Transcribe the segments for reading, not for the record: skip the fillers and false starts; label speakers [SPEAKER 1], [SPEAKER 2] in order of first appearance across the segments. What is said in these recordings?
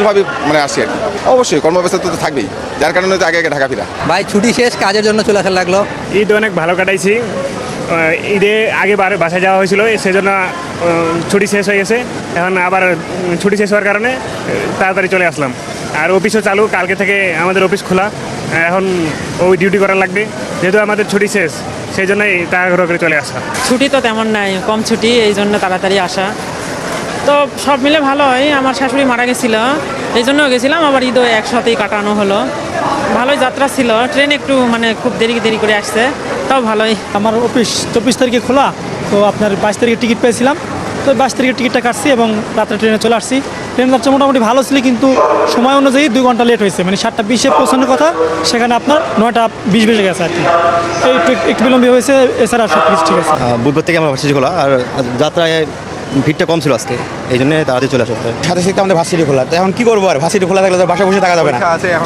[SPEAKER 1] ওভাবে মানে আসি আর কি। অবশ্যই কর্মব্যস্ততা তো থাকবেই, যার কারণে তো আগে আগে ঢাকা ফিরা।
[SPEAKER 2] ভাই ছুটি শেষ, কাজের জন্য চলে আসা লাগলো।
[SPEAKER 3] ঈদ অনেক ভালো কাটাইছি। ঈদে আগে বাসায় যাওয়া হয়েছিল, সেজন্য ছুটি শেষ হয়ে গেছে। এখন আবার ছুটি শেষ হওয়ার কারণে তাড়াতাড়ি চলে আসলাম। আর অফিসও চালু, কালকে থেকে আমাদের অফিস খোলা। এখন ওই ডিউটি করা লাগবে, যেহেতু আমাদের ছুটি শেষ, সেই জন্যই তাড়াহুড়ো করে চলে আসা।
[SPEAKER 4] ছুটি তো তেমন নাই, কম ছুটি, এই জন্য তাড়াতাড়ি আসা। তো সব মিলে ভালো হয়। আমার শাশুড়ি মারা গেছিল, এই জন্য গেছিলাম। আবার ঈদও একসাথেই কাটানো হলো। ভালোই যাত্রা ছিল। ট্রেন একটু মানে খুব দেরি করে আসছে, তাও ভালোই।
[SPEAKER 5] আমার অফিস 24 তারিখে খোলা, তো আপনার 22 তারিখে টিকিট পেয়েছিলাম, তো 22 তারিখের টিকিটটা কাটছি এবং রাত্রে ট্রেনে চলে আসছি। ট্রেন যাত্রা মোটামুটি ভালো ছিল, কিন্তু সময় অনুযায়ী 2 ঘন্টা লেট হয়েছে। মানে 7:20-এ পৌঁছানোর কথা, সেখানে আপনার 9:20 বেজে গেছে আর কি। এই একটু বিলম্ব হয়েছে, এছাড়া সব কিছু ঠিক আছে।
[SPEAKER 6] বুধবার থেকে আমার ভার্সিটি খোলা, আর যাত্রায় ভিড়টা কম ছিল আজকে, এই জন্য তাড়াতাড়ি চলে আসতে।
[SPEAKER 7] সাথে সাথে আমাদের ভার্সিটি খোলা, তো এখন কি করবো? আর ভার্সিটি খোলা থাকলে তো বাসায় বসে থাকা যাবে না,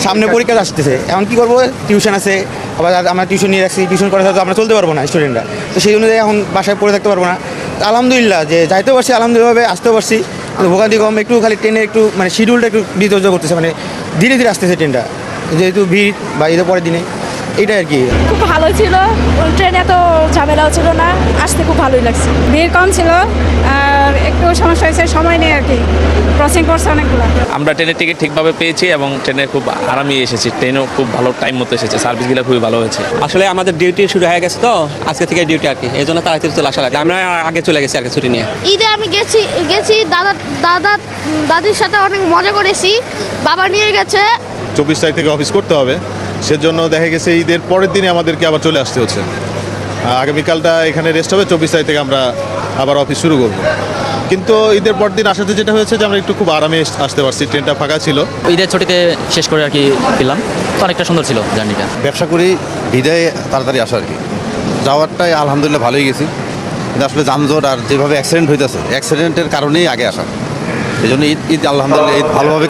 [SPEAKER 7] সামনে পরীক্ষা আসতেছে। এখন কি করবো? টিউশন আছে, আবার আমরা টিউশন নিয়ে রাখছি, টিউশন করে তো আমরা চলতে পারবো না স্টুডেন্টরা, তো সেই অনুযায়ী এখন বাসায় পড়ে থাকতে পারবো না। আলহামদুলিল্লাহ যে যাইতেও পারছি, আলহামদুলিল্লাহ আসতেও পারছি। ভোগান্তি কম, একটু খালি ট্রেনে একটু মানে শিডিউলটা একটু বিতর্য করতেছে, মানে ধীরে ধীরে আসতেছে ট্রেনটা, যেহেতু ভিড় বা ঈদের পরের দিনে, এইটাই আর কি।
[SPEAKER 8] খুব ভালো ছিল, ট্রেনে এত ঝামেলাও ছিল না, আসতে খুব ভালোই লাগছে। ভিড় কম ছিল, আর একটু সমস্যা হয়েছে, সময় নেই আর কি, ক্রসিং করছে অনেকগুলো।
[SPEAKER 9] আমরা ট্রেনের টিকিট ঠিকভাবে পেয়েছি এবং ট্রেনে খুব আরামে এসেছি। ট্রেনও খুব ভালো টাইম মতো এসেছে, সার্ভিসগুলো খুবই ভালো হয়েছে।
[SPEAKER 2] আসলে আমাদের ডিউটি শুরু হয়ে গেছে, তো আজকে থেকে ডিউটি আর কি, এই জন্য তাড়াতাড়ি চলে আসা লাগে। আমরা আগে চলে গেছি আর কি ছুটি নিয়ে।
[SPEAKER 8] ঈদে আমি গেছি দাদির সাথে অনেক মজা করেছি, বাবা নিয়ে গেছে।
[SPEAKER 10] 24 তারিখ থেকে অফিস করতে হবে, সেজন্য দেখা গেছে ঈদের পরের দিনে আমাদেরকে আবার চলে আসতে হচ্ছে। আগামীকালটা এখানে রেস্ট হবে, 24 তারিখ থেকে আমরা আবার অফিস শুরু করব। কিন্তু ঈদের পর দিন আসাতে যেটা হয়েছে যে আমরা একটু খুব আরামে আসতে পারছি, ট্রেনটা ফাঁকা ছিল।
[SPEAKER 2] ঈদের ছুটিতে শেষ করে আর কি পেলাম, তো অনেকটা সুন্দর ছিল জার্নিটা।
[SPEAKER 6] ব্যবসা করি, বিদায় তাড়াতাড়ি আসা আর কি। যাওয়ারটাই আলহামদুলিল্লাহ ভালোই গেছি, কিন্তু আসলে যানজট আর যেভাবে অ্যাক্সিডেন্ট হইতেছে, অ্যাক্সিডেন্টের কারণেই আগে আসা। এই জন্য ঈদ আলহামদুলিল্লাহ ঈদ ভালোভাবে